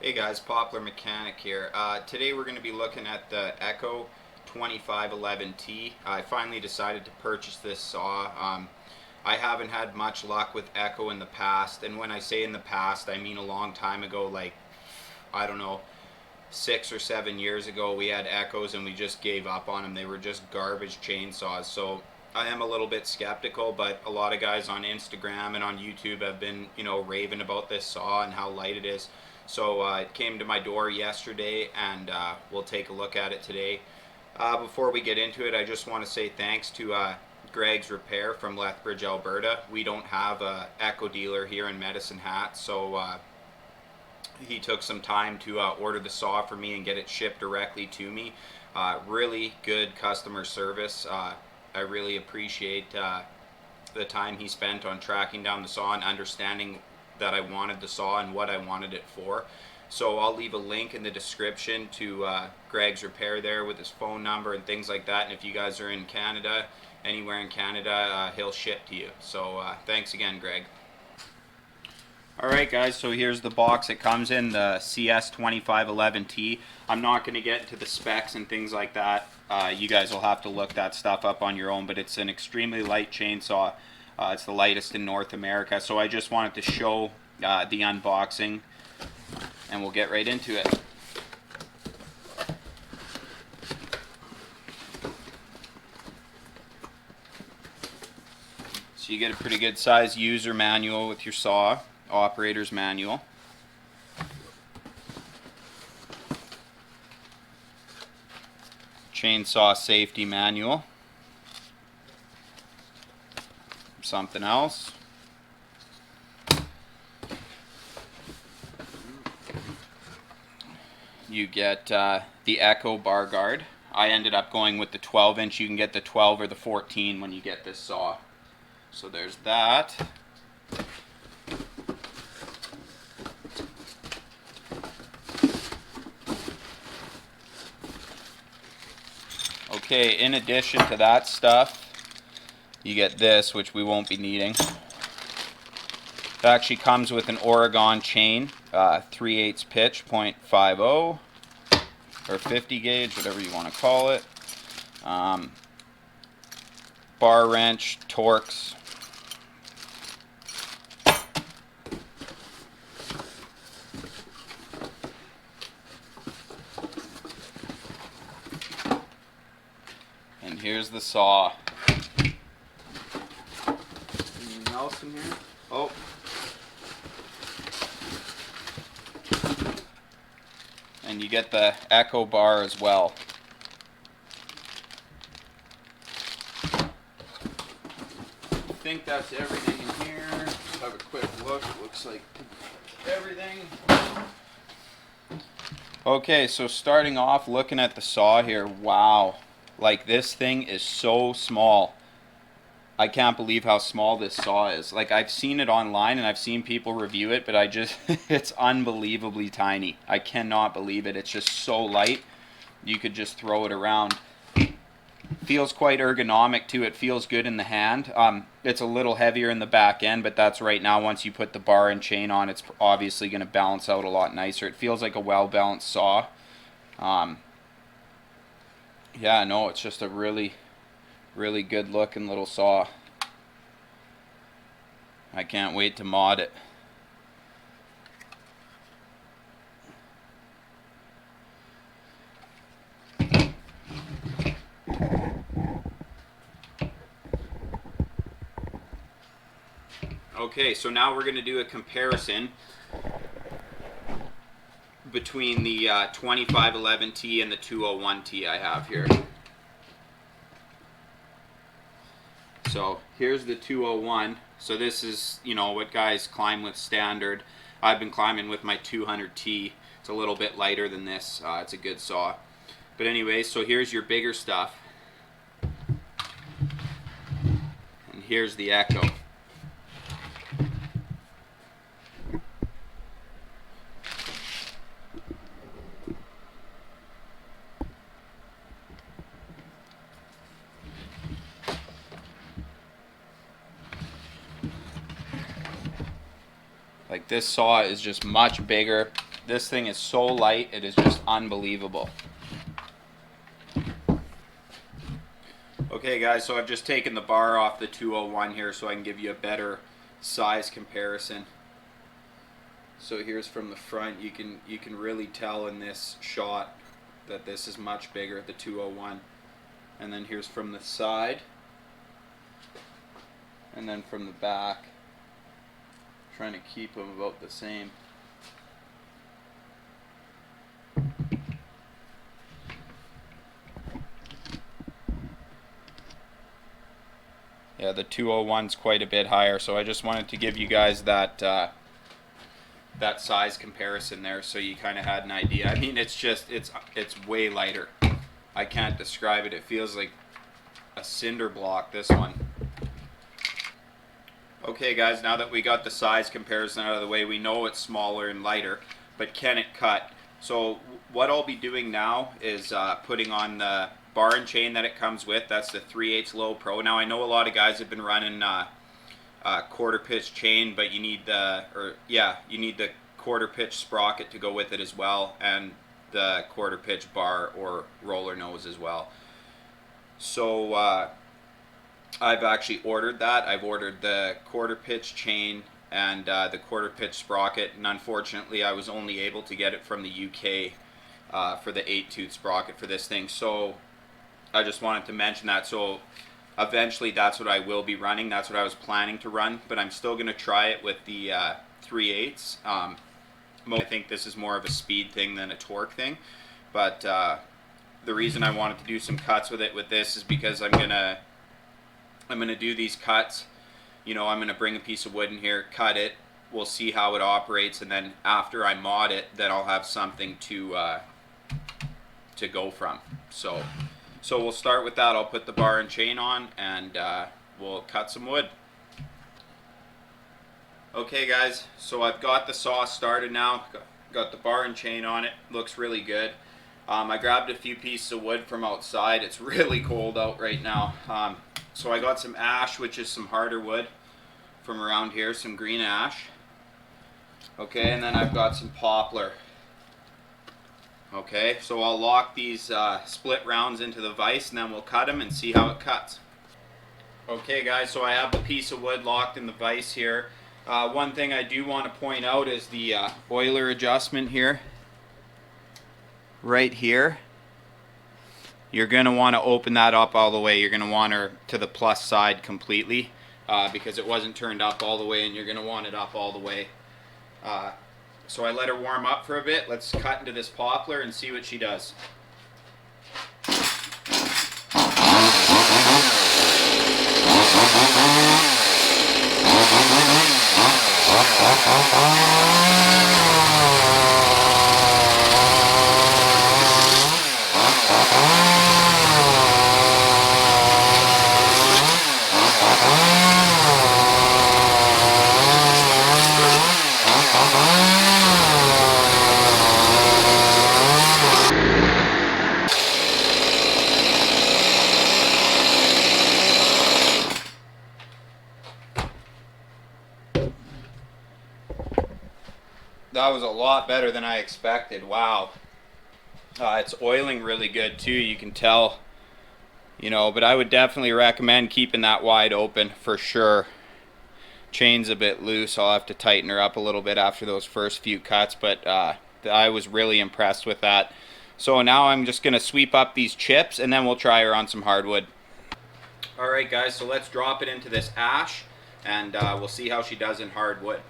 Hey guys, Poplar Mechanic here. Today we're going to be looking at the Echo 2511T. I finally decided to purchase this saw. I haven't had much luck with Echo in the past, and when I say in the past, I mean a long time ago, like, I don't know, 6 or 7 years ago we had Echoes and we just gave up on them. They were just garbage chainsaws. So I am a little bit skeptical, but a lot of guys on Instagram and on YouTube have been, raving about this saw and how light it is. So it came to my door yesterday, and we'll take a look at it today. Before we get into it, I just want to say thanks to Greg's Repair from Lethbridge, Alberta. We don't have a Echo dealer here in Medicine Hat, so he took some time to order the saw for me and get it shipped directly to me. Really good customer service. I really appreciate the time he spent on tracking down the saw and understanding that I wanted the saw and what I wanted it for. So I'll leave a link in the description to Greg's Repair there with his phone number and things like that. And if you guys are in Canada, anywhere in Canada, he'll ship to you. So thanks again, Greg. Alright guys, so here's the box it comes in, the CS2511T. I'm not going to get into the specs and things like that. You guys will have to look that stuff up on your own, but it's an extremely light chainsaw. It's the lightest in North America, so I just wanted to show the unboxing, and we'll get right into it. So you get a pretty good size user manual with your saw, operator's manual. Chainsaw safety manual. Something else. You get the Echo bar guard. I ended up going with the 12-inch. You can get the 12 or the 14 when you get this saw. So there's that. Okay, in addition to that stuff, you get this, which we won't be needing. It actually comes with an Oregon chain, 3/8 pitch, .50 or 50 gauge, whatever you want to call it. Bar wrench, Torx. And here's the saw. Anything else in here? Oh. And you get the Echo bar as well. I think that's everything in here. Let's have a quick look. It looks like everything. Okay, so starting off looking at the saw here, wow. Like, this thing is so small. I can't believe how small this saw is. Like, I've seen it online and I've seen people review it, but I just, it's unbelievably tiny. I cannot believe it. It's just so light. You could just throw it around. Feels quite ergonomic too. It feels good in the hand. It's a little heavier in the back end, but that's right now. Once you put the bar and chain on, it's obviously going to balance out a lot nicer. It feels like a well-balanced saw. Yeah, no, it's just a really good looking little saw. I can't wait to mod it. Okay, so now we're going to do a comparison between the 2511T and the 201T I have here. So here's the 201. So this is, what guys climb with standard. I've been climbing with my 200T. It's a little bit lighter than this. It's a good saw. But anyway, so here's your bigger stuff. And here's the Echo. Like, this saw is just much bigger. This thing is so light, it is just unbelievable. Okay guys, so I've just taken the bar off the 201 here so I can give you a better size comparison. So here's from the front, you can really tell in this shot that this is much bigger, the 201. And then here's from the side, and then from the back, trying to keep them about the same. Yeah, the 201's quite a bit higher, so I just wanted to give you guys that that size comparison there, so you kind of had an idea. I mean, it's way lighter. I can't describe it. It feels like a cinder block, this one. Okay guys, now that we got the size comparison out of the way, we know it's smaller and lighter, but can it cut? So what I'll be doing now is putting on the bar and chain that it comes with. That's the 3/8 low pro. Now I know a lot of guys have been running quarter pitch chain, but you need the quarter pitch sprocket to go with it as well, and the quarter pitch bar or roller nose as well. So I've actually ordered that. I've ordered the quarter pitch chain and the quarter pitch sprocket, and unfortunately I was only able to get it from the UK for the 8-tooth sprocket for this thing. So I just wanted to mention that. So eventually that's what I will be running. That's what I was planning to run, but I'm still going to try it with the 3/8. I think this is more of a speed thing than a torque thing, but the reason I wanted to do some cuts with it with this is because I'm gonna do these cuts. You know, I'm gonna bring a piece of wood in here, cut it, we'll see how it operates, and then after I mod it, then I'll have something to go from. So we'll start with that. I'll put the bar and chain on, and we'll cut some wood. Okay guys, so I've got the saw started now, got the bar and chain on it, looks really good. I grabbed a few pieces of wood from outside. It's really cold out right now. So I got some ash, which is some harder wood from around here, some green ash. Okay, and then I've got some poplar. Okay, so I'll lock these split rounds into the vise, and then we'll cut them and see how it cuts. Okay guys, so I have the piece of wood locked in the vise here. One thing I do want to point out is the oiler adjustment here. Right here. You're going to want to open that up all the way. You're going to want her to the plus side completely because it wasn't turned up all the way, and you're going to want it up all the way. So I let her warm up for a bit. Let's cut into this poplar and see what she does. That was a lot better than I expected. Wow. It's oiling really good too, you can tell, you know, but I would definitely recommend keeping that wide open for sure. Chain's a bit loose, I'll have to tighten her up a little bit after those first few cuts, but I was really impressed with that. So now I'm just going to sweep up these chips, and then we'll try her on some hardwood. Alright guys, so let's drop it into this ash, and we'll see how she does in hardwood.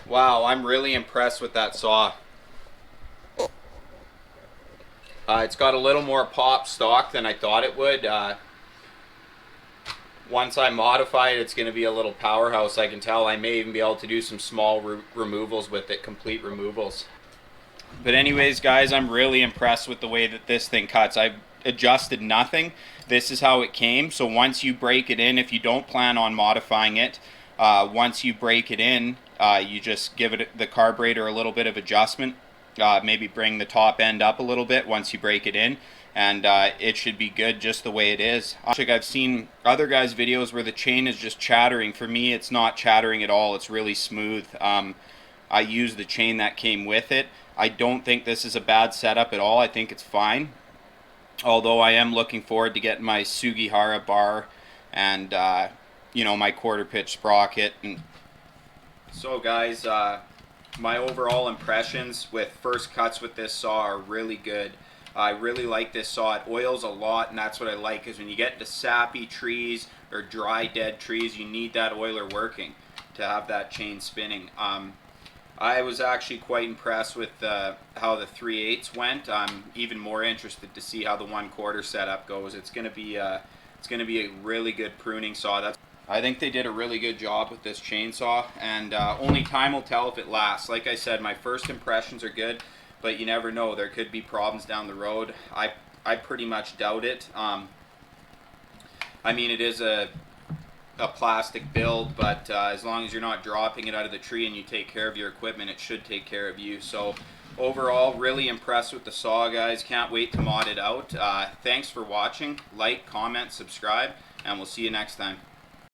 Wow, I'm really impressed with that saw. It's got a little more pop stock than I thought it would. Once I modify it, it's going to be a little powerhouse. I can tell I may even be able to do some small removals with it, complete removals. But anyways, guys, I'm really impressed with the way that this thing cuts. I've adjusted nothing. This is how it came. So once you break it in, if you don't plan on modifying it, once you break it in, you just give it the carburetor a little bit of adjustment. Maybe bring the top end up a little bit once you break it in, and it should be good just the way it is. I've seen other guys' videos where the chain is just chattering. For me, it's not chattering at all. It's really smooth. I use the chain that came with it. I don't think this is a bad setup at all. I think it's fine. Although I am looking forward to getting my Sugihara bar and my quarter pitch sprocket. And so guys, my overall impressions with first cuts with this saw are really good. I really like this saw. It oils a lot, and that's what I like, is when you get to sappy trees or dry dead trees, you need that oiler working to have that chain spinning. I was actually quite impressed with how the 3/8 went. I'm even more interested to see how the 1/4 setup goes. It's going to be a really good pruning saw. I think they did a really good job with this chainsaw, and only time will tell if it lasts. Like I said, my first impressions are good, but you never know. There could be problems down the road. I pretty much doubt it. I mean, it is a plastic build, but as long as you're not dropping it out of the tree and you take care of your equipment, it should take care of you. So overall, really impressed with the saw, guys. Can't wait to mod it out. Thanks for watching. Like, comment, subscribe, and we'll see you next time.